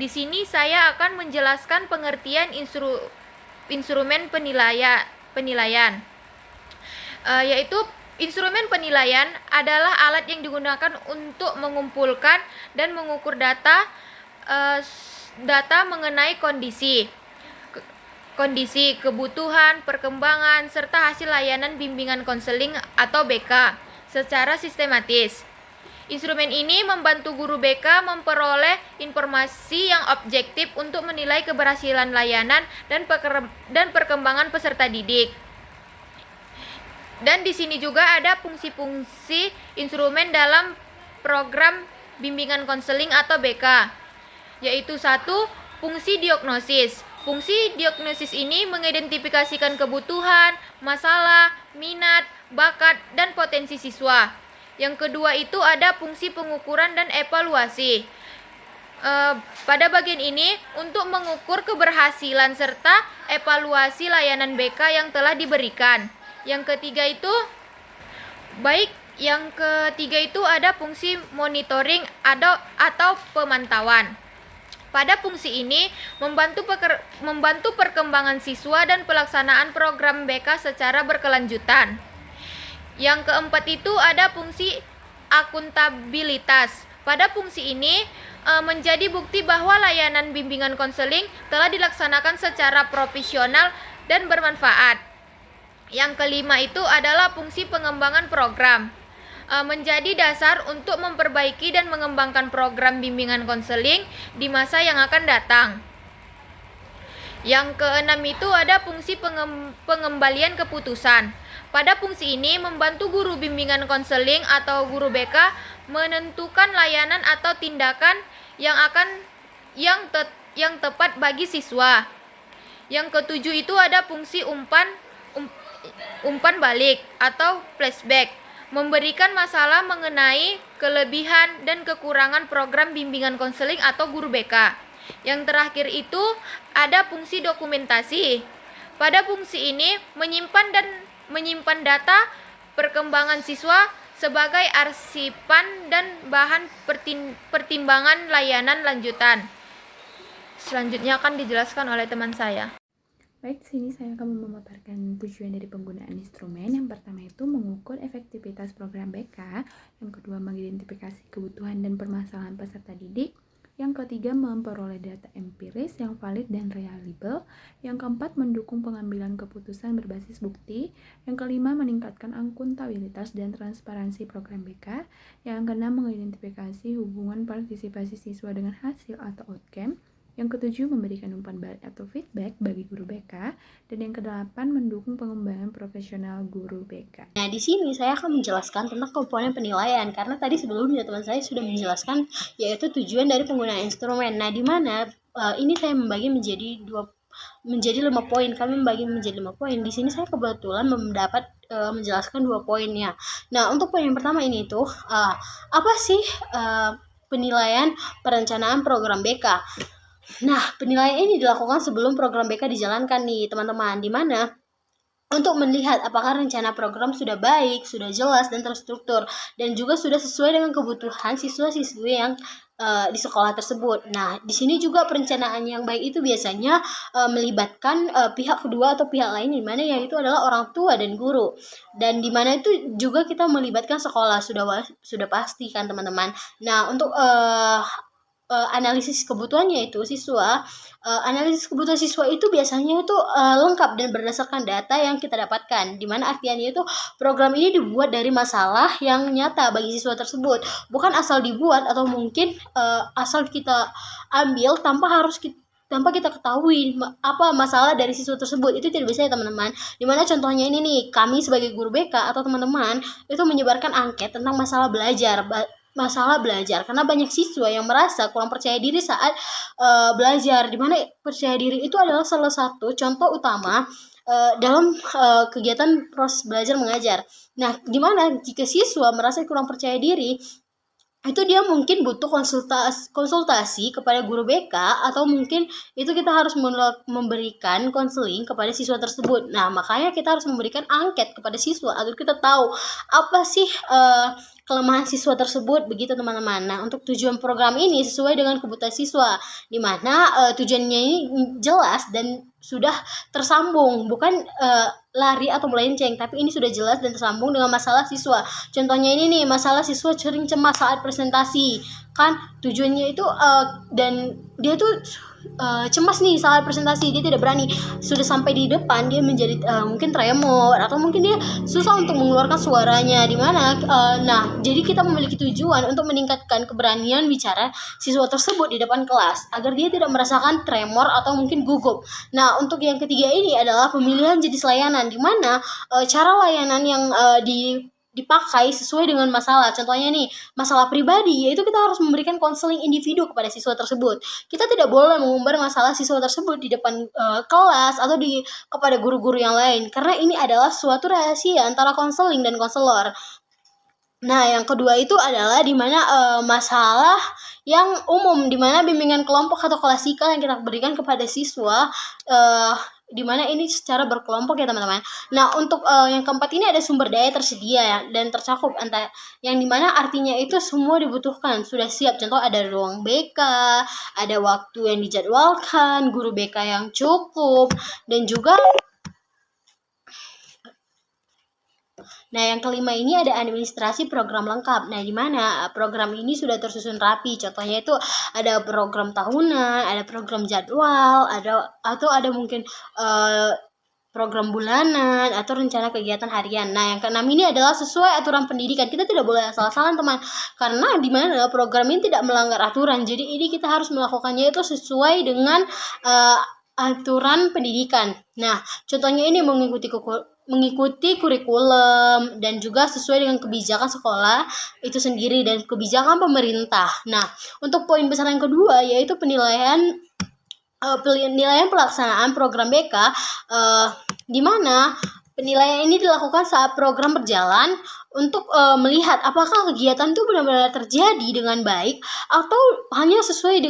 Di sini saya akan menjelaskan pengertian instrumen penilaian. Yaitu instrumen penilaian adalah alat yang digunakan untuk mengumpulkan dan mengukur data mengenai kondisi, kebutuhan, perkembangan, serta hasil layanan bimbingan konseling atau BK secara sistematis. Instrumen ini membantu guru BK memperoleh informasi yang objektif untuk menilai keberhasilan layanan dan perkembangan peserta didik. Dan di sini juga ada fungsi-fungsi instrumen dalam program bimbingan konseling atau BK, yaitu 1. Fungsi diagnosis. Fungsi diagnosis ini mengidentifikasikan kebutuhan, masalah, minat, bakat, dan potensi siswa. Yang kedua itu ada fungsi pengukuran dan evaluasi. Pada bagian ini untuk mengukur keberhasilan serta evaluasi layanan BK yang telah diberikan. Yang ketiga itu ada fungsi monitoring atau pemantauan. Pada fungsi ini membantu perkembangan siswa dan pelaksanaan program BK secara berkelanjutan. Yang keempat itu ada fungsi akuntabilitas. Pada fungsi ini menjadi bukti bahwa layanan bimbingan konseling telah dilaksanakan secara profesional dan bermanfaat. Yang kelima itu adalah fungsi pengembangan program. Menjadi dasar untuk memperbaiki dan mengembangkan program bimbingan konseling di masa yang akan datang. Yang keenam itu ada fungsi pengembalian keputusan. Pada fungsi ini membantu guru bimbingan konseling atau guru BK menentukan layanan atau tindakan yang tepat bagi siswa. Yang ketujuh itu ada fungsi umpan balik atau flashback, memberikan masalah mengenai kelebihan dan kekurangan program bimbingan konseling atau guru BK. Yang terakhir itu ada fungsi dokumentasi. Pada fungsi ini menyimpan data perkembangan siswa sebagai arsipan dan bahan pertimbangan layanan lanjutan. Selanjutnya akan dijelaskan oleh teman saya. Baik, sini saya akan memaparkan tujuan dari penggunaan instrumen. Yang pertama itu mengukur efektivitas program BK, yang kedua mengidentifikasi kebutuhan dan permasalahan peserta didik, yang ketiga memperoleh data empiris yang valid dan reliable, yang keempat mendukung pengambilan keputusan berbasis bukti, yang kelima meningkatkan akuntabilitas dan transparansi program BK, yang keenam mengidentifikasi hubungan partisipasi siswa dengan hasil atau outcome, yang ketujuh memberikan umpan balik atau feedback bagi guru BK, dan yang kedelapan mendukung pengembangan profesional guru BK. Nah, di sini saya akan menjelaskan tentang komponen penilaian, karena tadi sebelumnya teman saya sudah menjelaskan yaitu tujuan dari penggunaan instrumen. Nah, di mana ini saya membagi menjadi 5 poin. Kami membagi menjadi 5 poin. Di sini saya kebetulan mendapat menjelaskan 2 poinnya. Nah, untuk poin yang pertama ini tuh apa sih penilaian perencanaan program BK? Nah, penilaian ini dilakukan sebelum program BK dijalankan nih, teman-teman, di mana untuk melihat apakah rencana program sudah baik, sudah jelas dan terstruktur, dan juga sudah sesuai dengan kebutuhan siswa-siswi yang di sekolah tersebut. Nah, di sini juga perencanaan yang baik itu biasanya melibatkan pihak kedua atau pihak lain, di mana yaitu adalah orang tua dan guru. Dan di mana itu juga kita melibatkan sekolah, sudah pasti kan, teman-teman. Nah, untuk analisis kebutuhannya itu analisis kebutuhan siswa itu biasanya itu lengkap dan berdasarkan data yang kita dapatkan, di mana artiannya itu program ini dibuat dari masalah yang nyata bagi siswa tersebut, bukan asal dibuat atau mungkin asal kita ambil tanpa kita ketahui apa masalah dari siswa tersebut. Itu tidak bisa ya, teman-teman. Dimana contohnya ini nih, kami sebagai guru BK atau teman-teman itu menyebarkan angket tentang masalah belajar, karena banyak siswa yang merasa kurang percaya diri saat belajar, dimana percaya diri itu adalah salah satu contoh utama dalam kegiatan proses belajar mengajar. Nah, dimana jika siswa merasa kurang percaya diri, itu dia mungkin butuh konsultasi kepada guru BK, atau mungkin itu kita harus memberikan konseling kepada siswa tersebut. Nah, makanya kita harus memberikan angket kepada siswa agar kita tahu apa sih kelemahan siswa tersebut, begitu teman-teman. Nah, untuk tujuan program ini sesuai dengan kebutuhan siswa, di mana tujuannya ini jelas dan sudah tersambung, bukan lari atau melenceng, tapi ini sudah jelas dan tersambung dengan masalah siswa. Contohnya ini nih, masalah siswa sering cemas saat presentasi. Kan tujuannya itu dan dia tuh cemas nih saat presentasi, dia tidak berani, sudah sampai di depan dia menjadi mungkin tremor atau mungkin dia susah untuk mengeluarkan suaranya, dimana nah jadi kita memiliki tujuan untuk meningkatkan keberanian bicara siswa tersebut di depan kelas agar dia tidak merasakan tremor atau mungkin gugup. Nah, untuk yang ketiga ini adalah pemilihan jenis layanan, dimana cara layanan yang dipakai sesuai dengan masalah. Contohnya nih, masalah pribadi, yaitu kita harus memberikan konseling individu kepada siswa tersebut. Kita tidak boleh mengumbar masalah siswa tersebut di depan kelas atau kepada guru-guru yang lain, karena ini adalah suatu rahasia antara konseling dan konselor. Nah, yang kedua itu adalah di mana masalah yang umum, di mana bimbingan kelompok atau klasikal yang kita berikan kepada siswa, di mana ini secara berkelompok ya teman-teman. Nah, untuk yang keempat ini ada sumber daya tersedia ya, dan tercakup, yang dimana artinya itu semua dibutuhkan, sudah siap. Contoh ada ruang BK, ada waktu yang dijadwalkan, guru BK yang cukup, dan juga nah, yang kelima ini ada administrasi program lengkap. Nah, di mana program ini sudah tersusun rapi. Contohnya itu ada program tahunan, ada program jadwal, ada mungkin program bulanan atau rencana kegiatan harian. Nah, yang keenam ini adalah sesuai aturan pendidikan. Kita tidak boleh asal-asalan, teman, karena di mana program ini tidak melanggar aturan. Jadi ini kita harus melakukannya itu sesuai dengan aturan pendidikan. Nah, contohnya ini mengikuti kurikulum dan juga sesuai dengan kebijakan sekolah itu sendiri dan kebijakan pemerintah. Nah, untuk poin besar yang kedua yaitu penilaian pelaksanaan program BK, di mana penilaian ini dilakukan saat program berjalan untuk melihat apakah kegiatan itu benar-benar terjadi dengan baik atau hanya sesuai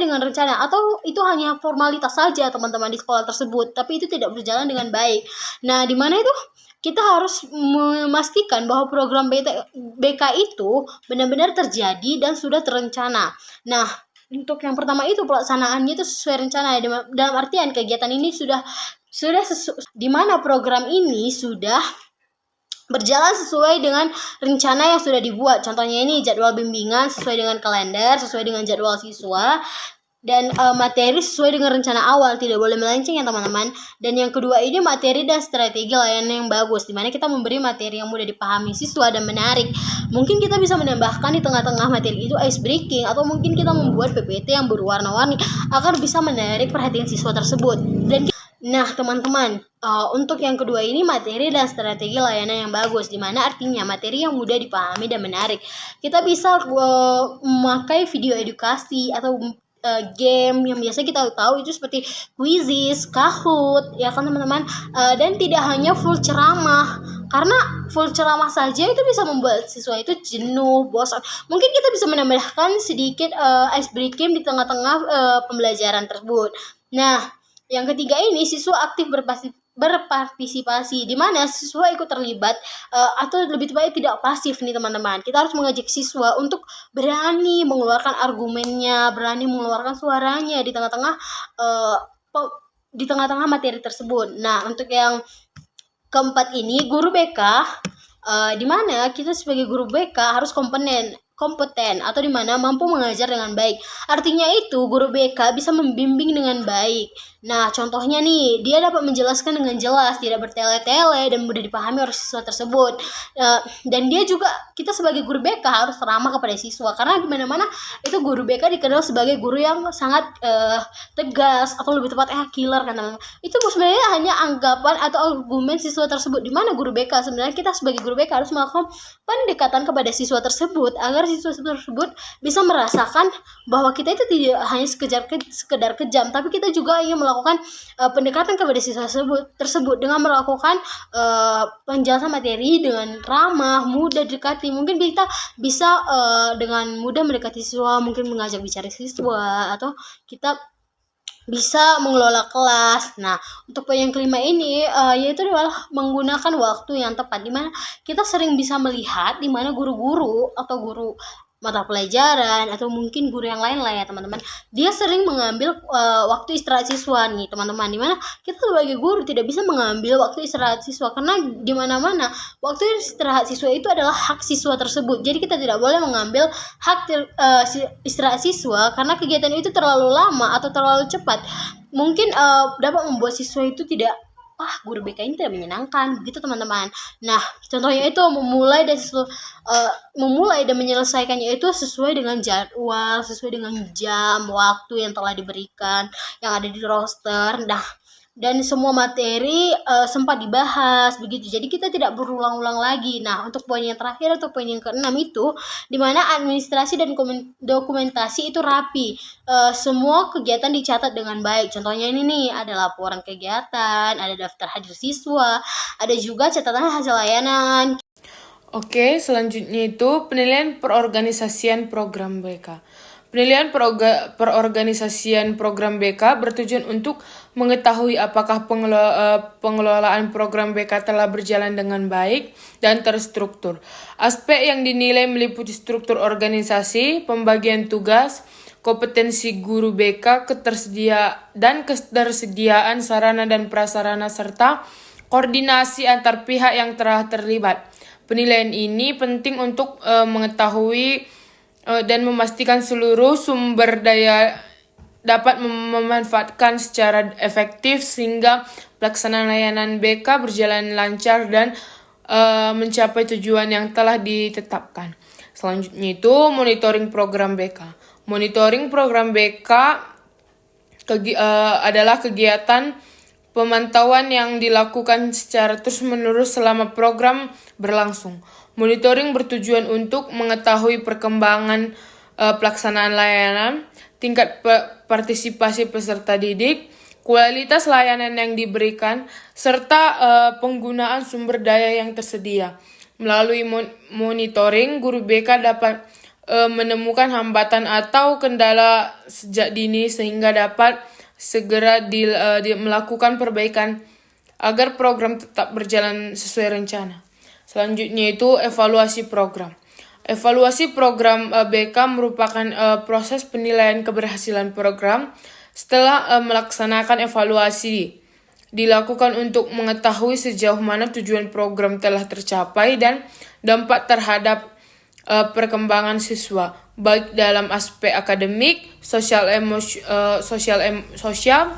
dengan rencana, atau itu hanya formalitas saja teman-teman di sekolah tersebut, tapi itu tidak berjalan dengan baik. Nah, di mana itu kita harus memastikan bahwa program BK itu benar-benar terjadi dan sudah terencana. Nah, untuk yang pertama itu pelaksanaannya itu sesuai rencana, dalam artian kegiatan ini sudah di mana program ini sudah berjalan sesuai dengan rencana yang sudah dibuat. Contohnya ini jadwal bimbingan sesuai dengan kalender, sesuai dengan jadwal siswa, dan materi sesuai dengan rencana awal, tidak boleh melenceng ya teman-teman. Dan yang kedua ini materi dan strategi layanan yang bagus, dimana kita memberi materi yang mudah dipahami siswa dan menarik. Mungkin kita bisa menambahkan di tengah-tengah materi itu ice breaking, atau mungkin kita membuat PPT yang berwarna-warni agar bisa menarik perhatian siswa tersebut. Nah, teman-teman, untuk yang kedua ini materi dan strategi layanan yang bagus, dimana artinya materi yang mudah dipahami dan menarik. Kita bisa memakai video edukasi atau game yang biasa kita tahu itu seperti quizzes, Kahoot, ya kan teman-teman, dan tidak hanya full ceramah, karena full ceramah saja itu bisa membuat siswa itu jenuh, bosan. Mungkin kita bisa menambahkan sedikit ice breaking di tengah-tengah pembelajaran tersebut. Nah, yang ketiga ini siswa aktif berpartisipasi, di mana siswa ikut terlibat atau lebih tepatnya tidak pasif nih teman-teman. Kita harus mengajak siswa untuk berani mengeluarkan argumennya, berani mengeluarkan suaranya di tengah-tengah materi tersebut. Nah, untuk yang keempat ini guru BK, di mana kita sebagai guru BK harus kompeten atau di mana mampu mengajar dengan baik. Artinya itu guru BK bisa membimbing dengan baik. Nah, contohnya nih, dia dapat menjelaskan dengan jelas, tidak bertele-tele, dan mudah dipahami oleh siswa tersebut. Dan dia juga, kita sebagai guru BK harus ramah kepada siswa, karena di mana-mana itu guru BK dikenal sebagai guru yang sangat tegas, atau lebih tepat killer kan teman-teman. Itu sebenarnya hanya anggapan atau argumen siswa tersebut, di mana guru BK sebenarnya kita sebagai guru BK harus melakukan pendekatan kepada siswa tersebut agar siswa tersebut bisa merasakan bahwa kita itu tidak hanya sekedar kejam, tapi kita juga ingin melakukan pendekatan kepada siswa tersebut dengan melakukan penjelasan materi dengan ramah, mudah dekati. Mungkin kita bisa dengan mudah mendekati siswa, mungkin mengajak bicara siswa, atau kita bisa mengelola kelas. Nah, untuk poin yang kelima ini yaitu adalah menggunakan waktu yang tepat, di mana kita sering bisa melihat di mana guru-guru atau guru mata pelajaran atau mungkin guru yang lain lah ya teman-teman, dia sering mengambil waktu istirahat siswa nih teman-teman, dimana kita sebagai guru tidak bisa mengambil waktu istirahat siswa karena di mana-mana waktu istirahat siswa itu adalah hak siswa tersebut. Jadi kita tidak boleh mengambil istirahat siswa karena kegiatan itu terlalu lama atau terlalu cepat, mungkin dapat membuat siswa itu tidak, guru BK ini tidak menyenangkan begitu teman-teman. Nah, contohnya itu memulai dan menyelesaikannya itu sesuai dengan jadwal, sesuai dengan jam waktu yang telah diberikan, yang ada di roster. Nah, dan semua materi sempat dibahas begitu. Jadi kita tidak berulang-ulang lagi. Nah, untuk poin yang terakhir atau poin yang keenam itu, di mana administrasi dan dokumentasi itu rapi. Semua kegiatan dicatat dengan baik. Contohnya ini nih, ada laporan kegiatan, ada daftar hadir siswa, ada juga catatan hasil layanan. Oke, selanjutnya itu penilaian perorganisasian program BK. Penilaian perorganisasian program BK bertujuan untuk mengetahui apakah pengelolaan program BK telah berjalan dengan baik dan terstruktur. Aspek yang dinilai meliputi struktur organisasi, pembagian tugas, kompetensi guru BK, ketersediaan sarana dan prasarana, serta koordinasi antar pihak yang telah terlibat. Penilaian ini penting untuk mengetahui dan memastikan seluruh sumber daya dapat memanfaatkan secara efektif sehingga pelaksanaan layanan BK berjalan lancar dan mencapai tujuan yang telah ditetapkan. Selanjutnya itu monitoring program BK. Monitoring program BK adalah kegiatan pemantauan yang dilakukan secara terus-menerus selama program berlangsung. Monitoring bertujuan untuk mengetahui perkembangan pelaksanaan layanan, tingkat partisipasi peserta didik, kualitas layanan yang diberikan, serta penggunaan sumber daya yang tersedia. Melalui monitoring, guru BK dapat menemukan hambatan atau kendala sejak dini sehingga dapat segera melakukan perbaikan agar program tetap berjalan sesuai rencana. Selanjutnya itu evaluasi program. Evaluasi program BK merupakan proses penilaian keberhasilan program setelah melaksanakan evaluasi. Dilakukan untuk mengetahui sejauh mana tujuan program telah tercapai dan dampak terhadap perkembangan siswa, baik dalam aspek akademik, sosial,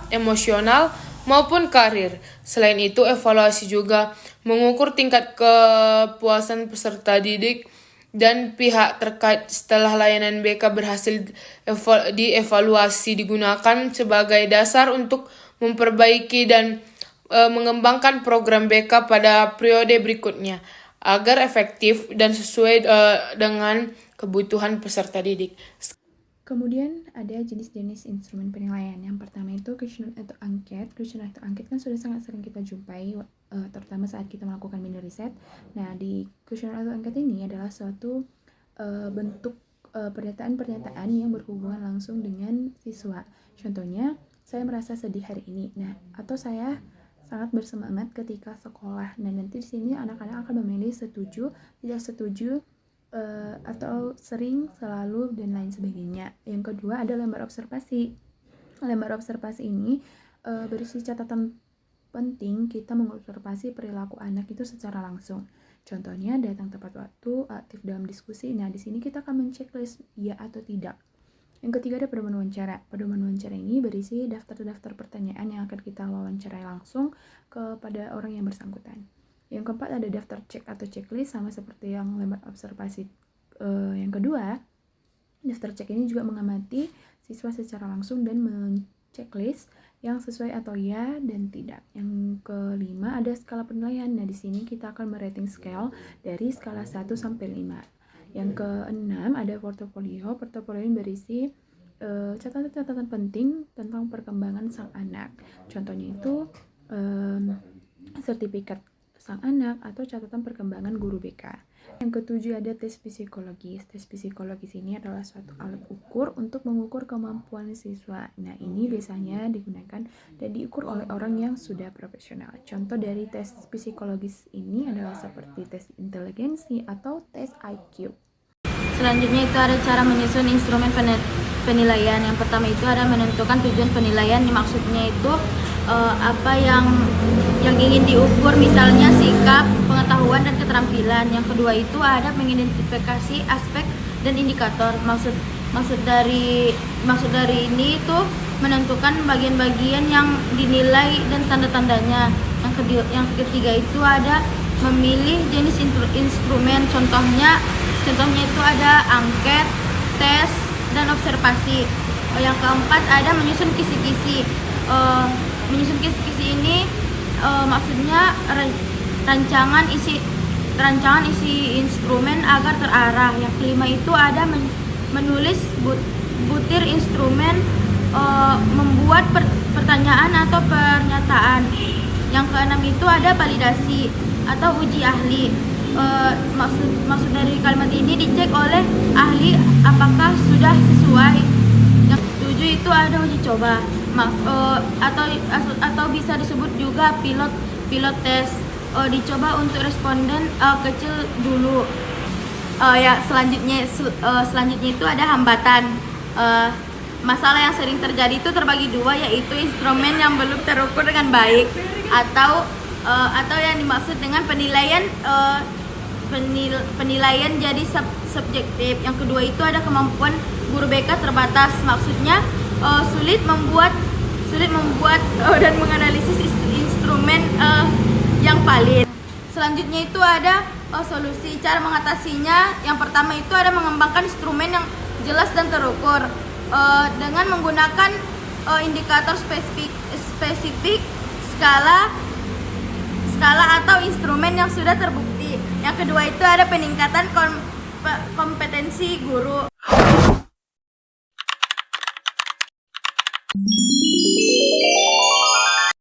emosional, maupun karir. Selain itu, evaluasi juga mengukur tingkat kepuasan peserta didik dan pihak terkait setelah layanan BK berhasil dievaluasi, digunakan sebagai dasar untuk memperbaiki dan mengembangkan program BK pada periode berikutnya agar efektif dan sesuai dengan kebutuhan peserta didik. Kemudian ada jenis-jenis instrumen penilaian. Yang pertama itu kuesioner atau angket. Kuesioner atau angket kan sudah sangat sering kita jumpai, terutama saat kita melakukan mini riset. Nah, di kuesioner atau angket ini adalah suatu bentuk pernyataan-pernyataan yang berhubungan langsung dengan siswa. Contohnya, saya merasa sedih hari ini. Nah, atau saya sangat bersemangat ketika sekolah. Nah, nanti di sini anak-anak akan memilih setuju, tidak setuju, atau sering, selalu, dan lain sebagainya. Yang kedua ada lembar observasi. Lembar observasi ini berisi catatan penting kita mengobservasi perilaku anak itu secara langsung. Contohnya datang tepat waktu, aktif dalam diskusi. Nah, di sini kita akan menceklis ya atau tidak. Yang ketiga ada pedoman wawancara. Pedoman wawancara ini berisi daftar-daftar pertanyaan yang akan kita wawancarai langsung kepada orang yang bersangkutan. Yang keempat ada daftar cek atau checklist, sama seperti yang lembar observasi. Yang kedua, daftar cek ini juga mengamati siswa secara langsung dan menceklis yang sesuai atau ya dan tidak. Yang kelima ada skala penilaian. Nah, di sini kita akan merating scale dari skala 1 sampai 5. Yang keenam ada portofolio. Portofolio ini berisi catatan-catatan penting tentang perkembangan sang anak. Contohnya itu sertifikat sang anak atau catatan perkembangan guru BK. Yang ketujuh ada tes psikologis. Tes psikologis ini adalah suatu alat ukur untuk mengukur kemampuan siswa. Nah, ini biasanya digunakan dan diukur oleh orang yang sudah profesional. Contoh dari tes psikologis ini adalah seperti tes inteligensi atau tes IQ. Selanjutnya itu ada cara menyusun instrumen penilaian. Yang pertama itu ada menentukan tujuan penilaian. Maksudnya itu apa yang ingin diukur, misalnya sikap, pengetahuan dan keterampilan. Yang kedua itu ada mengidentifikasi aspek dan indikator. Maksud dari ini itu menentukan bagian-bagian yang dinilai dan tanda-tandanya. Yang ketiga itu ada memilih jenis instrumen. Contohnya itu ada angket, tes, dan observasi. Yang keempat ada menyusun kisi-kisi. Menyusun kisi-kisi ini maksudnya rancangan isi instrumen agar terarah. Yang kelima itu ada menulis butir instrumen, membuat pertanyaan atau pernyataan. Yang keenam itu ada validasi atau uji ahli. Maksud dari kalimat ini dicek oleh ahli apakah sudah sesuai. Yang ketujuh itu ada uji coba. Atau bisa disebut juga pilot tes. Dicoba untuk responden kecil dulu. Selanjutnya itu ada hambatan. Masalah yang sering terjadi itu terbagi dua, yaitu instrumen yang belum terukur dengan baik atau yang dimaksud dengan penilaian jadi subjektif. Yang kedua itu ada kemampuan guru BK terbatas. Maksudnya sulit membuat dan menganalisis instrumen yang valid. Selanjutnya itu ada solusi. Cara mengatasinya, yang pertama itu ada mengembangkan instrumen yang jelas dan terukur dengan menggunakan indikator spesifik, skala atau instrumen yang sudah terbukti. Yang kedua itu ada peningkatan kompetensi guru.